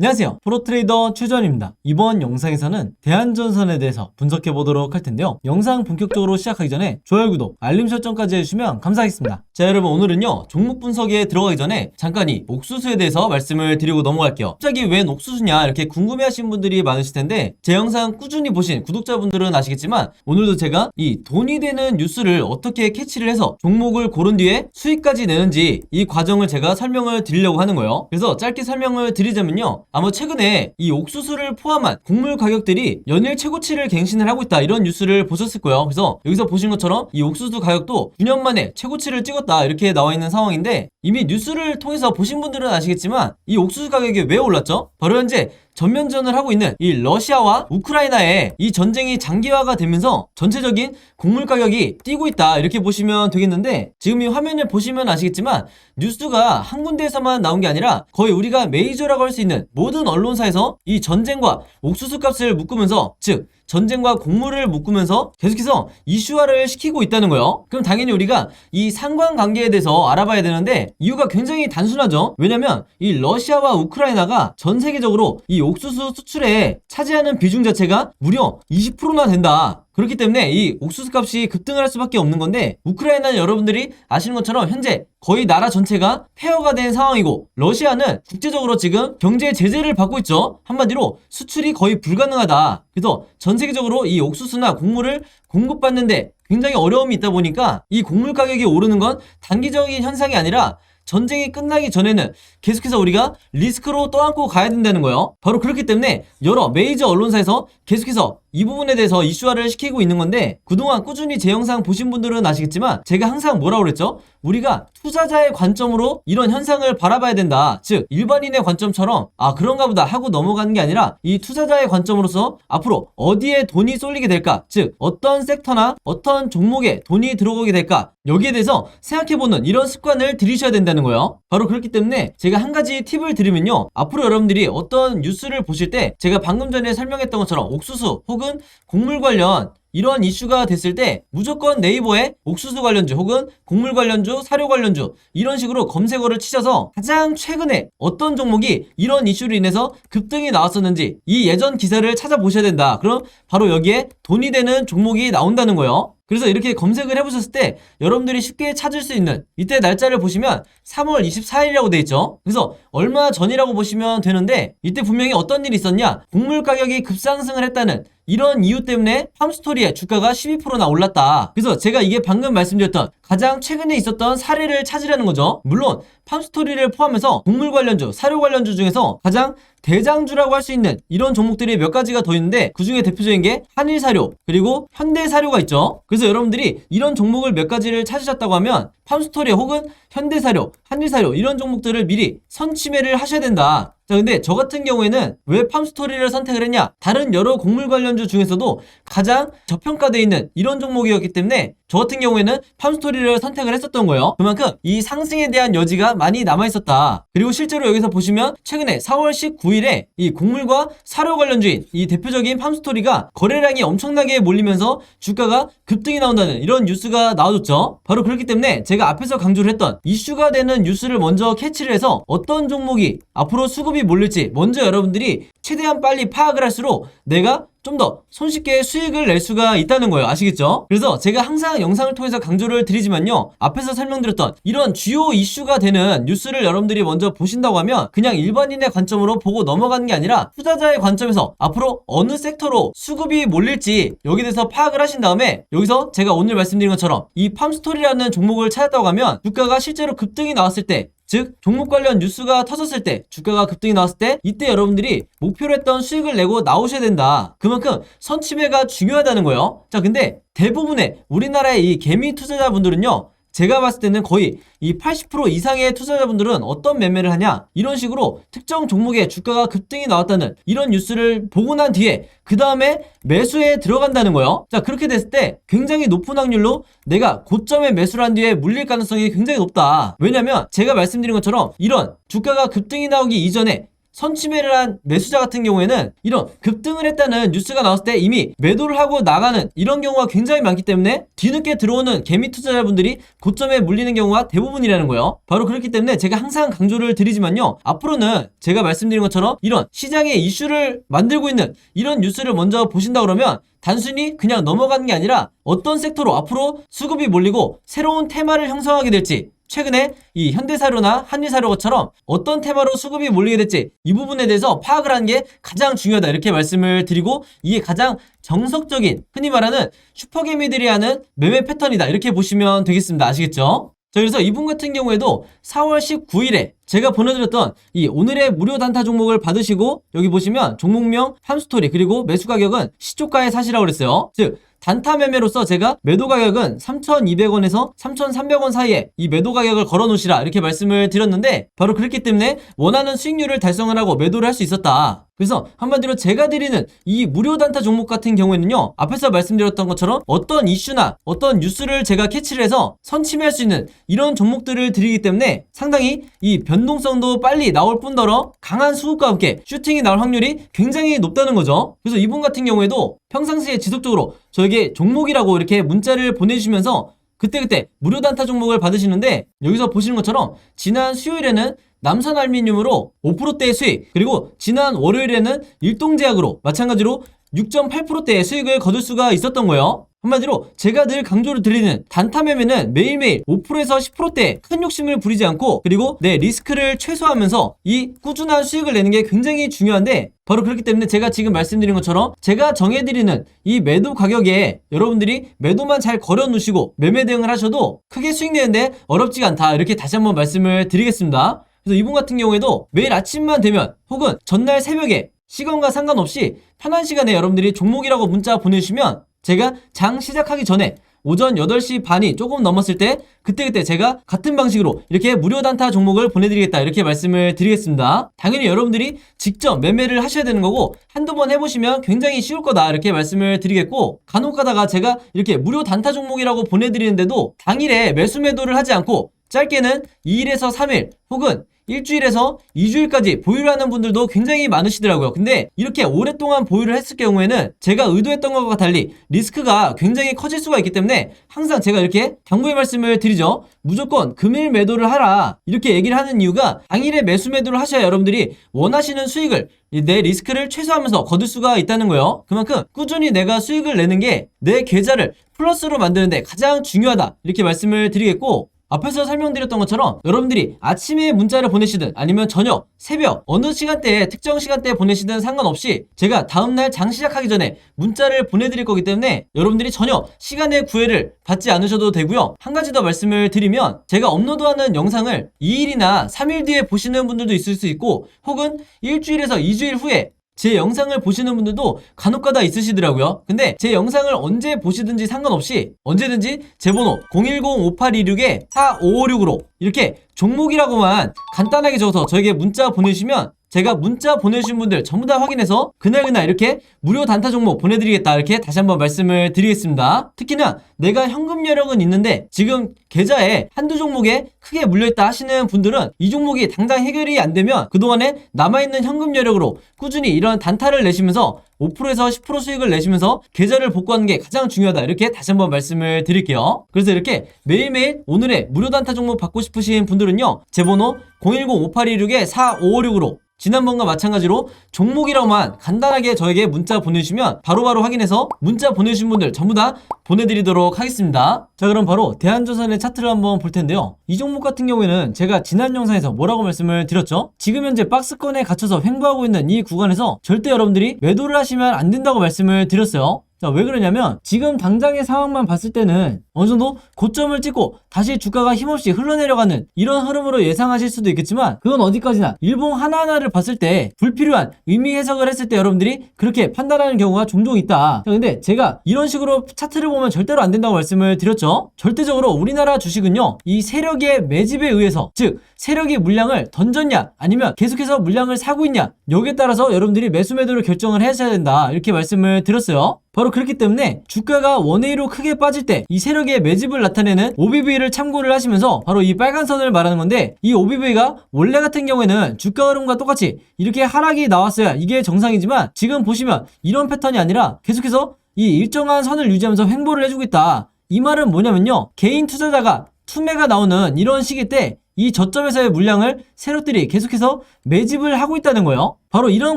안녕하세요. 프로트레이더 최전입니다. 이번 영상에서는 대한전선에 대해서 분석해 보도록 할 텐데요. 영상 본격적으로 시작하기 전에 좋아요, 구독, 알림 설정까지 해주시면 감사하겠습니다. 자, 여러분, 오늘은요 종목 분석에 들어가기 전에 잠깐 이 옥수수에 대해서 말씀을 드리고 넘어갈게요. 갑자기 웬 옥수수냐 이렇게 궁금해하시는 분들이 많으실 텐데, 제 영상 꾸준히 보신 구독자분들은 아시겠지만 오늘도 제가 이 돈이 되는 뉴스를 어떻게 캐치를 해서 종목을 고른 뒤에 수익까지 내는지 이 과정을 제가 설명을 드리려고 하는 거예요. 그래서 짧게 설명을 드리자면요, 아마 최근에 이 옥수수를 포함한 곡물 가격들이 연일 최고치를 갱신을 하고 있다, 이런 뉴스를 보셨을 거예요. 그래서 여기서 보신 것처럼 이 옥수수 가격도 9년 만에 최고치를 찍었다, 이렇게 나와 있는 상황인데, 이미 뉴스를 통해서 보신 분들은 아시겠지만 이 옥수수 가격이 왜 올랐죠? 바로 현재 전면전을 하고 있는 이 러시아와 우크라이나의 이 전쟁이 장기화가 되면서 전체적인 곡물 가격이 뛰고 있다, 이렇게 보시면 되겠는데, 지금 이 화면을 보시면 아시겠지만 뉴스가 한 군데에서만 나온 게 아니라 거의 우리가 메이저라고 할 수 있는 모든 언론사에서 이 전쟁과 옥수수 값을 묶으면서, 즉 전쟁과 곡물을 묶으면서 계속해서 이슈화를 시키고 있다는 거예요. 그럼 당연히 우리가 이 상관관계에 대해서 알아봐야 되는데, 이유가 굉장히 단순하죠. 왜냐면 이 러시아와 우크라이나가 전 세계적으로 이 옥수수 수출에 차지하는 비중 자체가 무려 20%나 된다. 그렇기 때문에 이 옥수수 값이 급등을 할 수밖에 없는 건데, 우크라이나는 여러분들이 아시는 것처럼 현재 거의 나라 전체가 폐허가 된 상황이고, 러시아는 국제적으로 지금 경제 제재를 받고 있죠. 한마디로 수출이 거의 불가능하다. 그래서 전 세계적으로 이 옥수수나 곡물을 공급받는데 굉장히 어려움이 있다 보니까 이 곡물 가격이 오르는 건 단기적인 현상이 아니라 전쟁이 끝나기 전에는 계속해서 우리가 리스크로 떠안고 가야 된다는 거예요. 바로 그렇기 때문에 여러 메이저 언론사에서 계속해서 이 부분에 대해서 이슈화를 시키고 있는 건데, 그동안 꾸준히 제 영상 보신 분들은 아시겠지만 제가 항상 뭐라고 그랬죠? 우리가 투자자의 관점으로 이런 현상을 바라봐야 된다. 즉 일반인의 관점처럼 그런가 보다 하고 넘어가는 게 아니라, 이 투자자의 관점으로서 앞으로 어디에 돈이 쏠리게 될까, 즉 어떤 섹터나 어떤 종목에 돈이 들어오게 될까, 여기에 대해서 생각해보는 이런 습관을 들이셔야 된다는 거예요. 바로 그렇기 때문에 제가 한 가지 팁을 드리면요, 앞으로 여러분들이 어떤 뉴스를 보실 때 제가 방금 전에 설명했던 것처럼 옥수수 혹은 곡물 관련 이런 이슈가 됐을 때 무조건 네이버에 옥수수 관련주 혹은 곡물 관련주, 사료 관련주 이런 식으로 검색어를 치셔서 가장 최근에 어떤 종목이 이런 이슈로 인해서 급등이 나왔었는지 이 예전 기사를 찾아보셔야 된다. 그럼 바로 여기에 돈이 되는 종목이 나온다는 거예요. 그래서 이렇게 검색을 해보셨을 때 여러분들이 쉽게 찾을 수 있는 이때 날짜를 보시면 3월 24일이라고 돼 있죠. 그래서 얼마 전이라고 보시면 되는데, 이때 분명히 어떤 일이 있었냐, 곡물 가격이 급상승을 했다는 이런 이유 때문에 팜스토리의 주가가 12%나 올랐다. 그래서 제가 이게 방금 말씀드렸던 가장 최근에 있었던 사례를 찾으라는 거죠. 물론 팜스토리를 포함해서 곡물 관련주, 사료 관련주 중에서 가장 대장주라고 할 수 있는 이런 종목들이 몇 가지가 더 있는데, 그 중에 대표적인 게 한일사료 그리고 현대사료가 있죠. 그래서 여러분들이 이런 종목을 몇 가지를 찾으셨다고 하면 팜스토리 혹은 현대사료, 한일사료 이런 종목들을 미리 선취매를 하셔야 된다. 자, 근데 저 같은 경우에는 왜 팜스토리를 선택을 했냐, 다른 여러 곡물 관련주 중에서도 가장 저평가되어 있는 이런 종목이었기 때문에 저 같은 경우에는 팜스토리를 선택을 했었던 거예요. 그만큼 이 상승에 대한 여지가 많이 남아있었다. 그리고 실제로 여기서 보시면 최근에 4월 19일에 이 곡물과 사료 관련주인 이 대표적인 팜스토리가 거래량이 엄청나게 몰리면서 주가가 급등이 나온다는 이런 뉴스가 나와줬죠. 바로 그렇기 때문에 제가 앞에서 강조를 했던 이슈가 되는 뉴스를 먼저 캐치를 해서 어떤 종목이 앞으로 수급이 몰릴지 먼저 여러분들이 최대한 빨리 파악을 할수록 내가 좀 더 손쉽게 수익을 낼 수가 있다는 거예요. 아시겠죠? 그래서 제가 항상 영상을 통해서 강조를 드리지만요, 앞에서 설명드렸던 이런 주요 이슈가 되는 뉴스를 여러분들이 먼저 보신다고 하면 그냥 일반인의 관점으로 보고 넘어가는 게 아니라 투자자의 관점에서 앞으로 어느 섹터로 수급이 몰릴지 여기에 대해서 파악을 하신 다음에, 여기서 제가 오늘 말씀드린 것처럼 이 팜스토리라는 종목을 찾았다고 하면 주가가 실제로 급등이 나왔을 때, 즉 종목 관련 뉴스가 터졌을 때, 주가가 급등이 나왔을 때, 이때 여러분들이 목표로 했던 수익을 내고 나오셔야 된다. 그만큼 선취매가 중요하다는 거예요. 자, 근데 대부분의 우리나라의 이 개미 투자자분들은요, 제가 봤을 때는 거의 이 80% 이상의 투자자분들은 어떤 매매를 하냐, 이런 식으로 특정 종목의 주가가 급등이 나왔다는 이런 뉴스를 보고 난 뒤에 그 다음에 매수에 들어간다는 거예요. 자, 그렇게 됐을 때 굉장히 높은 확률로 내가 고점에 매수를 한 뒤에 물릴 가능성이 굉장히 높다. 왜냐면 제가 말씀드린 것처럼 이런 주가가 급등이 나오기 이전에 선취매를 한 매수자 같은 경우에는 이런 급등을 했다는 뉴스가 나왔을 때 이미 매도를 하고 나가는 이런 경우가 굉장히 많기 때문에 뒤늦게 들어오는 개미 투자자분들이 고점에 물리는 경우가 대부분이라는 거예요. 바로 그렇기 때문에 제가 항상 강조를 드리지만요, 앞으로는 제가 말씀드린 것처럼 이런 시장의 이슈를 만들고 있는 이런 뉴스를 먼저 보신다 그러면 단순히 그냥 넘어가는 게 아니라 어떤 섹터로 앞으로 수급이 몰리고 새로운 테마를 형성하게 될지, 최근에 이 현대사료나 한리사료처럼 어떤 테마로 수급이 몰리게 될지 이 부분에 대해서 파악을 하는 게 가장 중요하다 이렇게 말씀을 드리고, 이게 가장 정석적인 흔히 말하는 슈퍼개미들이 하는 매매 패턴이다 이렇게 보시면 되겠습니다. 아시겠죠? 자, 그래서 이분 같은 경우에도 4월 19일에 제가 보내드렸던 이 오늘의 무료 단타 종목을 받으시고, 여기 보시면 종목명, 함스토리, 그리고 매수 가격은 시초가에 사시라고 그랬어요. 즉 단타 매매로서 제가 매도 가격은 3,200원에서 3,300원 사이에 이 매도 가격을 걸어 놓으시라 이렇게 말씀을 드렸는데, 바로 그렇기 때문에 원하는 수익률을 달성을 하고 매도를 할 수 있었다. 그래서 한마디로 제가 드리는 이 무료 단타 종목 같은 경우에는요, 앞에서 말씀드렸던 것처럼 어떤 이슈나 어떤 뉴스를 제가 캐치를 해서 선침해할 수 있는 이런 종목들을 드리기 때문에 상당히 이 변동성도 빨리 나올 뿐더러 강한 수급과 함께 슈팅이 나올 확률이 굉장히 높다는 거죠. 그래서 이분 같은 경우에도 평상시에 지속적으로 저에게 종목이라고 이렇게 문자를 보내주시면서 그때그때 무료 단타 종목을 받으시는데, 여기서 보시는 것처럼 지난 수요일에는 남선알미늄으로 5%대의 수익, 그리고 지난 월요일에는 일동제약으로 마찬가지로 6.8%대의 수익을 거둘 수가 있었던 거예요. 한마디로 제가 늘 강조를 드리는 단타 매매는 매일매일 5%에서 10%대 큰 욕심을 부리지 않고, 그리고 내 리스크를 최소화하면서 이 꾸준한 수익을 내는 게 굉장히 중요한데, 바로 그렇기 때문에 제가 지금 말씀드린 것처럼 제가 정해드리는 이 매도 가격에 여러분들이 매도만 잘 걸어 놓으시고 매매 대응을 하셔도 크게 수익 내는데 어렵지가 않다 이렇게 다시 한번 말씀을 드리겠습니다. 그래서 이분 같은 경우에도 매일 아침만 되면 혹은 전날 새벽에 시간과 상관없이 편한 시간에 여러분들이 종목이라고 문자 보내주시면 제가 장 시작하기 전에 오전 8시 반이 조금 넘었을 때 그때 제가 같은 방식으로 이렇게 무료 단타 종목을 보내드리겠다 이렇게 말씀을 드리겠습니다. 당연히 여러분들이 직접 매매를 하셔야 되는 거고 한두 번 해보시면 굉장히 쉬울 거다 이렇게 말씀을 드리겠고, 간혹 가다가 제가 이렇게 무료 단타 종목이라고 보내드리는데도 당일에 매수 매도를 하지 않고 짧게는 2일에서 3일 혹은 일주일에서 2주일까지 보유를 하는 분들도 굉장히 많으시더라고요. 근데 이렇게 오랫동안 보유를 했을 경우에는 제가 의도했던 것과 달리 리스크가 굉장히 커질 수가 있기 때문에 항상 제가 이렇게 당부의 말씀을 드리죠. 무조건 금일 매도를 하라 이렇게 얘기를 하는 이유가, 당일에 매수 매도를 하셔야 여러분들이 원하시는 수익을, 내 리스크를 최소화하면서 거둘 수가 있다는 거예요. 그만큼 꾸준히 내가 수익을 내는 게 내 계좌를 플러스로 만드는데 가장 중요하다 이렇게 말씀을 드리겠고, 앞에서 설명드렸던 것처럼 여러분들이 아침에 문자를 보내시든 아니면 저녁, 새벽 어느 시간대에 특정 시간대에 보내시든 상관없이 제가 다음날 장 시작하기 전에 문자를 보내드릴 거기 때문에 여러분들이 전혀 시간의 구애를 받지 않으셔도 되고요. 한 가지 더 말씀을 드리면, 제가 업로드하는 영상을 2일이나 3일 뒤에 보시는 분들도 있을 수 있고 혹은 일주일에서 2주일 후에 제 영상을 보시는 분들도 간혹가다 있으시더라고요. 근데 제 영상을 언제 보시든지 상관없이 언제든지 제 번호 010-5826-4556으로 이렇게 종목이라고만 간단하게 적어서 저에게 문자 보내주시면 제가 문자 보내주신 분들 전부 다 확인해서 그날그날 이렇게 무료 단타 종목 보내드리겠다 이렇게 다시 한번 말씀을 드리겠습니다. 특히나 내가 현금 여력은 있는데 지금 계좌에 한두 종목에 크게 물려있다 하시는 분들은 이 종목이 당장 해결이 안 되면 그동안에 남아있는 현금 여력으로 꾸준히 이런 단타를 내시면서 5%에서 10% 수익을 내시면서 계좌를 복구하는 게 가장 중요하다 이렇게 다시 한번 말씀을 드릴게요. 그래서 이렇게 매일매일 오늘의 무료 단타 종목 받고 싶으신 분들은요, 제 번호 010-5826-4556으로 지난번과 마찬가지로 종목이라고만 간단하게 저에게 문자 보내주시면 바로바로 확인해서 문자 보내주신 분들 전부 다 보내드리도록 하겠습니다. 자, 그럼 바로 대한조선의 차트를 한번 볼 텐데요. 이 종목 같은 경우에는 제가 지난 영상에서 뭐라고 말씀을 드렸죠? 지금 현재 박스권에 갇혀서 횡보하고 있는 이 구간에서 절대 여러분들이 매도를 하시면 안 된다고 말씀을 드렸어요. 자, 왜 그러냐면 지금 당장의 상황만 봤을 때는 어느 정도 고점을 찍고 다시 주가가 힘없이 흘러내려가는 이런 흐름으로 예상하실 수도 있겠지만, 그건 어디까지나 일봉 하나하나를 봤을 때 불필요한 의미 해석을 했을 때 여러분들이 그렇게 판단하는 경우가 종종 있다. 자, 근데 제가 이런 식으로 차트를 보면 절대로 안 된다고 말씀을 드렸죠. 절대적으로 우리나라 주식은요, 이 세력의 매집에 의해서, 즉 세력이 물량을 던졌냐 아니면 계속해서 물량을 사고 있냐, 여기에 따라서 여러분들이 매수 매도를 결정을 해야 된다 이렇게 말씀을 드렸어요. 바로 그렇기 때문에 주가가 원웨이로 크게 빠질 때 이 세력의 매집을 나타내는 OBV를 참고를 하시면서 바로 이 빨간 선을 말하는 건데, 이 OBV가 원래 같은 경우에는 주가 흐름과 똑같이 이렇게 하락이 나왔어야 이게 정상이지만 지금 보시면 이런 패턴이 아니라 계속해서 이 일정한 선을 유지하면서 횡보를 해주고 있다. 이 말은 뭐냐면요, 개인 투자자가 투매가 나오는 이런 시기 때 이 저점에서의 물량을 세력들이 계속해서 매집을 하고 있다는 거예요. 바로 이런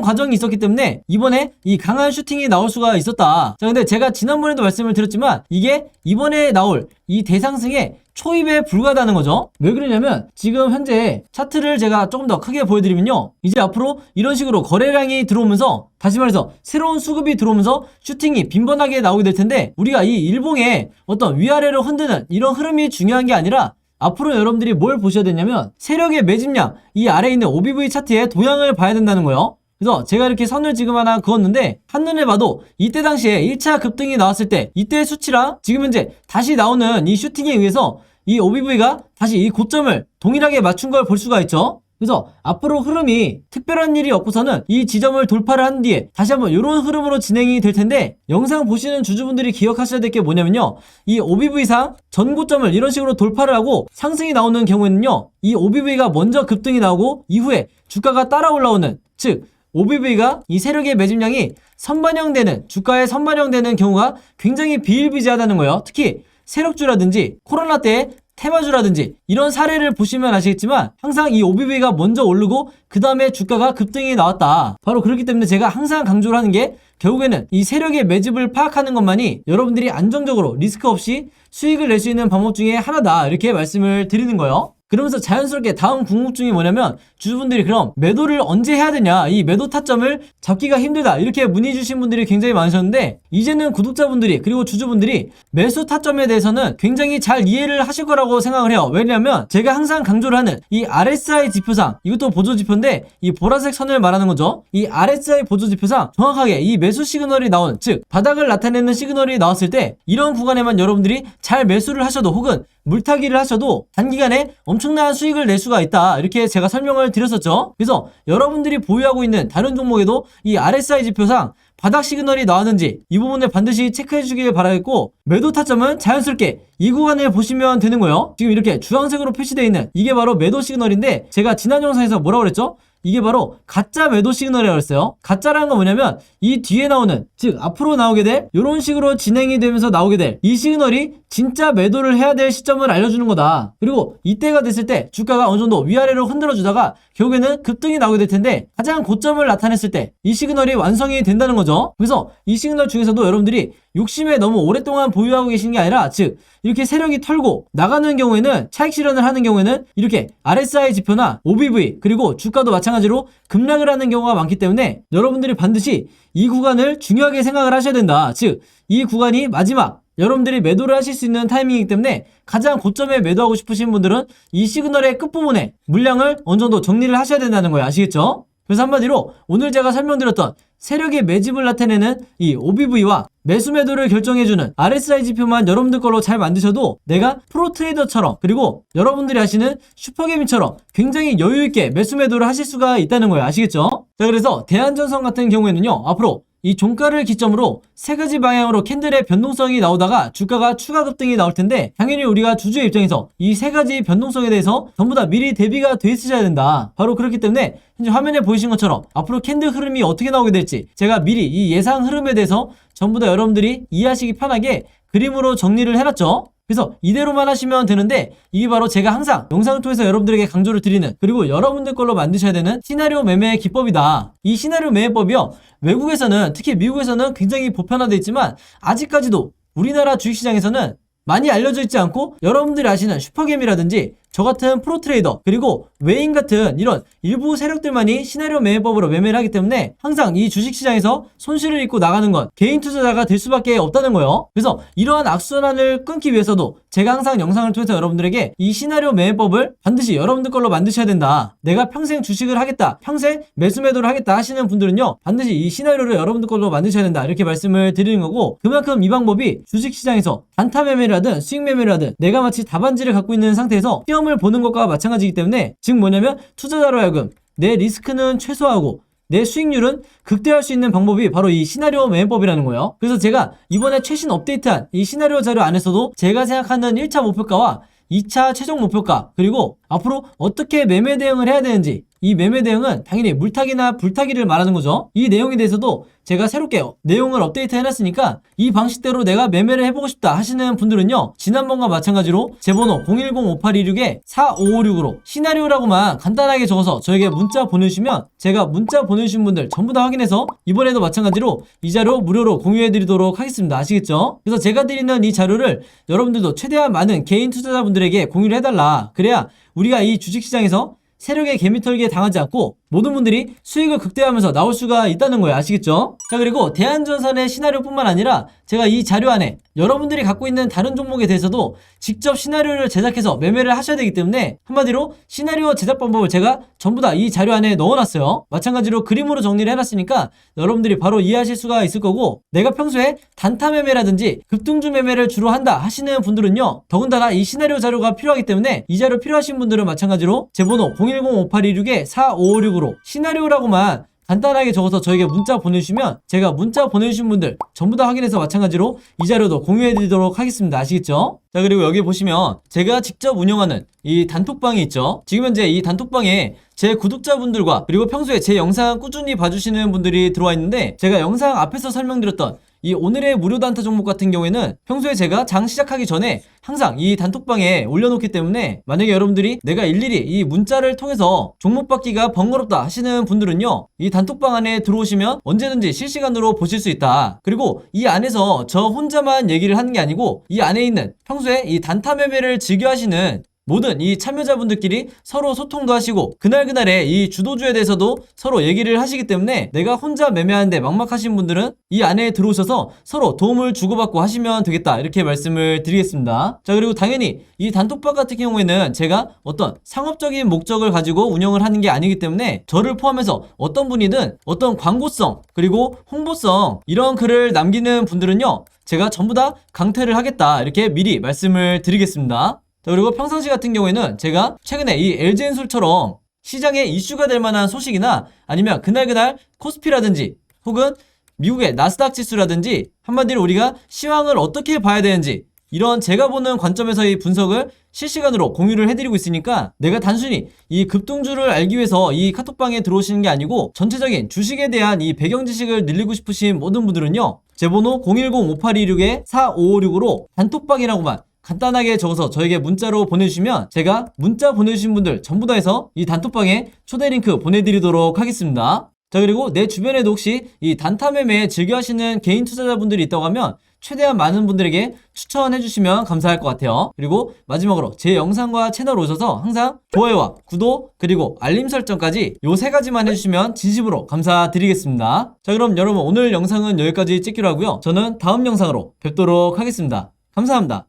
과정이 있었기 때문에 이번에 이 강한 슈팅이 나올 수가 있었다. 자, 근데 제가 지난번에도 말씀을 드렸지만 이게 이번에 나올 이 대상승의 초입에 불과하다는 거죠. 왜 그러냐면 지금 현재 차트를 제가 조금 더 크게 보여드리면요, 이제 앞으로 이런 식으로 거래량이 들어오면서, 다시 말해서 새로운 수급이 들어오면서 슈팅이 빈번하게 나오게 될 텐데, 우리가 이 일봉의 어떤 위아래로 흔드는 이런 흐름이 중요한 게 아니라 앞으로 여러분들이 뭘 보셔야 되냐면 세력의 매집량, 이 아래에 있는 OBV 차트의 도양을 봐야 된다는 거예요. 그래서 제가 이렇게 선을 지금 하나 그었는데 한눈에 봐도 이때 당시에 1차 급등이 나왔을 때 이때의 수치랑 지금 현재 다시 나오는 이 슈팅에 의해서 이 OBV가 다시 이 고점을 동일하게 맞춘 걸 볼 수가 있죠. 그래서 앞으로 흐름이 특별한 일이 없고서는 이 지점을 돌파를 한 뒤에 다시 한번 이런 흐름으로 진행이 될 텐데, 영상 보시는 주주분들이 기억하셔야 될 게 뭐냐면요, 이 OBV상 전고점을 이런 식으로 돌파를 하고 상승이 나오는 경우에는요, 이 OBV가 먼저 급등이 나오고 이후에 주가가 따라 올라오는, 즉 OBV가 이 세력의 매집량이 선반영되는, 주가에 선반영되는 경우가 굉장히 비일비재하다는 거예요. 특히 세력주라든지 코로나 때 테마주라든지 이런 사례를 보시면 아시겠지만 항상 이 OBV가 먼저 오르고 그 다음에 주가가 급등이 나왔다. 바로 그렇기 때문에 제가 항상 강조를 하는 게, 결국에는 이 세력의 매집을 파악하는 것만이 여러분들이 안정적으로 리스크 없이 수익을 낼 수 있는 방법 중에 하나다, 이렇게 말씀을 드리는 거예요. 그러면서 자연스럽게 다음 궁금증이 뭐냐면, 주주분들이 그럼 매도를 언제 해야 되냐, 이 매도 타점을 잡기가 힘들다, 이렇게 문의 주신 분들이 굉장히 많으셨는데, 이제는 구독자분들이 그리고 주주분들이 매수 타점에 대해서는 굉장히 잘 이해를 하실 거라고 생각을 해요. 왜냐면 제가 항상 강조를 하는 이 RSI 지표상, 이것도 보조지표인데 이 보라색 선을 말하는 거죠. 이 RSI 보조지표상 정확하게 이 매수 시그널이 나온, 즉 바닥을 나타내는 시그널이 나왔을 때 이런 구간에만 여러분들이 잘 매수를 하셔도 혹은 물타기를 하셔도 단기간에 엄청난 수익을 낼 수가 있다, 이렇게 제가 설명을 드렸었죠. 그래서 여러분들이 보유하고 있는 다른 종목에도 이 RSI 지표상 바닥 시그널이 나왔는지 이 부분을 반드시 체크해 주길 바라겠고, 매도 타점은 자연스럽게 이 구간을 보시면 되는 거예요. 지금 이렇게 주황색으로 표시되어 있는 이게 바로 매도 시그널인데, 제가 지난 영상에서 뭐라고 그랬죠? 이게 바로 가짜 매도 시그널이라고 했어요. 가짜라는 건 뭐냐면 이 뒤에 나오는, 즉 앞으로 나오게 될 이런 식으로 진행이 되면서 나오게 될 이 시그널이 진짜 매도를 해야 될 시점을 알려주는 거다. 그리고 이때가 됐을 때 주가가 어느 정도 위아래로 흔들어 주다가 결국에는 급등이 나오게 될 텐데, 가장 고점을 나타냈을 때 이 시그널이 완성이 된다는 거죠. 그래서 이 시그널 중에서도 여러분들이 욕심에 너무 오랫동안 보유하고 계시는 게 아니라, 즉 이렇게 세력이 털고 나가는 경우에는, 차익 실현을 하는 경우에는 이렇게 RSI 지표나 OBV 그리고 주가도 마찬가지로 급락을 하는 경우가 많기 때문에 여러분들이 반드시 이 구간을 중요하게 생각을 하셔야 된다. 즉 이 구간이 마지막 여러분들이 매도를 하실 수 있는 타이밍이기 때문에 가장 고점에 매도하고 싶으신 분들은 이 시그널의 끝부분에 물량을 어느 정도 정리를 하셔야 된다는 거예요. 아시겠죠? 그래서 한마디로 오늘 제가 설명드렸던 세력의 매집을 나타내는 이 OBV와 매수 매도를 결정해주는 RSI 지표만 여러분들 걸로 잘 만드셔도 내가 프로 트레이더처럼, 그리고 여러분들이 하시는 슈퍼개미처럼 굉장히 여유있게 매수 매도를 하실 수가 있다는 거예요. 아시겠죠? 자, 그래서 대한전선 같은 경우에는요, 앞으로 이 종가를 기점으로 세 가지 방향으로 캔들의 변동성이 나오다가 주가가 추가 급등이 나올 텐데, 당연히 우리가 주주의 입장에서 이 세 가지 변동성에 대해서 전부 다 미리 대비가 돼 있으셔야 된다. 바로 그렇기 때문에 현재 화면에 보이신 것처럼 앞으로 캔들 흐름이 어떻게 나오게 될지 제가 미리 이 예상 흐름에 대해서 전부 다 여러분들이 이해하시기 편하게 그림으로 정리를 해놨죠. 그래서 이대로만 하시면 되는데, 이게 바로 제가 항상 영상을 통해서 여러분들에게 강조를 드리는, 그리고 여러분들 걸로 만드셔야 되는 시나리오 매매 기법이다. 이 시나리오 매매법이요, 외국에서는, 특히 미국에서는 굉장히 보편화되어 있지만 아직까지도 우리나라 주식시장에서는 많이 알려져 있지 않고, 여러분들이 아시는 슈퍼개미라든지 저 같은 프로트레이더 그리고 외인 같은 이런 일부 세력들만이 시나리오 매매법으로 매매를 하기 때문에 항상 이 주식시장에서 손실을 입고 나가는 건 개인 투자자가 될 수밖에 없다는 거예요. 그래서 이러한 악순환을 끊기 위해서도 제가 항상 영상을 통해서 여러분들에게 이 시나리오 매매법을 반드시 여러분들 걸로 만드셔야 된다. 내가 평생 주식을 하겠다, 평생 매수 매도를 하겠다 하시는 분들은요, 반드시 이 시나리오를 여러분들 걸로 만드셔야 된다, 이렇게 말씀을 드리는 거고, 그만큼 이 방법이 주식시장에서 단타 매매를 하든 수익 매매를 하든 내가 마치 답안지를 갖고 있는 상태에서 시험을 보는 것과 마찬가지이기 때문에, 즉 뭐냐면 투자자로 하여금 내 리스크는 최소화하고 내 수익률은 극대화할 수 있는 방법이 바로 이 시나리오 매매법이라는 거예요. 그래서 제가 이번에 최신 업데이트한 이 시나리오 자료 안에서도 제가 생각하는 1차 목표가와 2차 최종 목표가, 그리고 앞으로 어떻게 매매 대응을 해야 되는지, 이 매매 대응은 당연히 물타기나 불타기를 말하는 거죠. 이 내용에 대해서도 제가 새롭게 내용을 업데이트 해놨으니까 이 방식대로 내가 매매를 해보고 싶다 하시는 분들은요, 지난번과 마찬가지로 제 번호 010-5826-4556으로 시나리오라고만 간단하게 적어서 저에게 문자 보내주시면 제가 문자 보내주신 분들 전부 다 확인해서 이번에도 마찬가지로 이 자료 무료로 공유해드리도록 하겠습니다. 아시겠죠? 그래서 제가 드리는 이 자료를 여러분들도 최대한 많은 개인 투자자분들에게 공유를 해달라. 그래야 우리가 이 주식시장에서 세력의 개미털기에 당하지 않고 모든 분들이 수익을 극대화하면서 나올 수가 있다는 거예요. 아시겠죠? 자, 그리고 대한전선의 시나리오뿐만 아니라 제가 이 자료 안에 여러분들이 갖고 있는 다른 종목에 대해서도 직접 시나리오를 제작해서 매매를 하셔야 되기 때문에 한마디로 시나리오 제작 방법을 제가 전부 다 이 자료 안에 넣어놨어요. 마찬가지로 그림으로 정리를 해놨으니까 여러분들이 바로 이해하실 수가 있을 거고, 내가 평소에 단타 매매라든지 급등주 매매를 주로 한다 하시는 분들은요, 더군다나 이 시나리오 자료가 필요하기 때문에 이 자료 필요하신 분들은 마찬가지로 제 번호 010-5826-4556으로 시나리오라고만 간단하게 적어서 저에게 문자 보내주시면 제가 문자 보내주신 분들 전부 다 확인해서 마찬가지로 이 자료도 공유해드리도록 하겠습니다. 아시겠죠? 자, 그리고 여기 보시면 제가 직접 운영하는 이 단톡방이 있죠. 지금 현재 이 단톡방에 제 구독자분들과 그리고 평소에 제 영상 꾸준히 봐주시는 분들이 들어와 있는데, 제가 영상 앞에서 설명드렸던 이 오늘의 무료 단타 종목 같은 경우에는 평소에 제가 장 시작하기 전에 항상 이 단톡방에 올려놓기 때문에 만약에 여러분들이 내가 일일이 이 문자를 통해서 종목 받기가 번거롭다 하시는 분들은요, 이 단톡방 안에 들어오시면 언제든지 실시간으로 보실 수 있다. 그리고 이 안에서 저 혼자만 얘기를 하는 게 아니고 이 안에 있는 평소에 이 단타 매매를 즐겨 하시는 모든 이 참여자분들끼리 서로 소통도 하시고 그날그날의 이 주도주에 대해서도 서로 얘기를 하시기 때문에 내가 혼자 매매하는데 막막하신 분들은 이 안에 들어오셔서 서로 도움을 주고받고 하시면 되겠다, 이렇게 말씀을 드리겠습니다. 자, 그리고 당연히 이 단톡방 같은 경우에는 제가 어떤 상업적인 목적을 가지고 운영을 하는 게 아니기 때문에 저를 포함해서 어떤 분이든 어떤 광고성 그리고 홍보성 이런 글을 남기는 분들은요, 제가 전부 다 강퇴를 하겠다, 이렇게 미리 말씀을 드리겠습니다. 자, 그리고 평상시 같은 경우에는 제가 최근에 이 LG엔솔처럼 시장에 이슈가 될 만한 소식이나 아니면 그날 코스피라든지 혹은 미국의 나스닥 지수라든지 한마디로 우리가 시황을 어떻게 봐야 되는지 이런 제가 보는 관점에서의 분석을 실시간으로 공유를 해드리고 있으니까 내가 단순히 이 급등주를 알기 위해서 이 카톡방에 들어오시는 게 아니고 전체적인 주식에 대한 이 배경 지식을 늘리고 싶으신 모든 분들은요, 제 번호 010-5826-4556으로 단톡방이라고만 간단하게 적어서 저에게 문자로 보내주시면 제가 문자 보내주신 분들 전부 다 해서 이 단톡방에 초대 링크 보내드리도록 하겠습니다. 자, 그리고 내 주변에도 혹시 이 단타 매매 즐겨 하시는 개인 투자자분들이 있다고 하면 최대한 많은 분들에게 추천해 주시면 감사할 것 같아요. 그리고 마지막으로 제 영상과 채널 오셔서 항상 좋아요와 구독 그리고 알림 설정까지 요 세 가지만 해주시면 진심으로 감사드리겠습니다. 자, 그럼 여러분 오늘 영상은 여기까지 찍기로 하고요. 저는 다음 영상으로 뵙도록 하겠습니다. 감사합니다.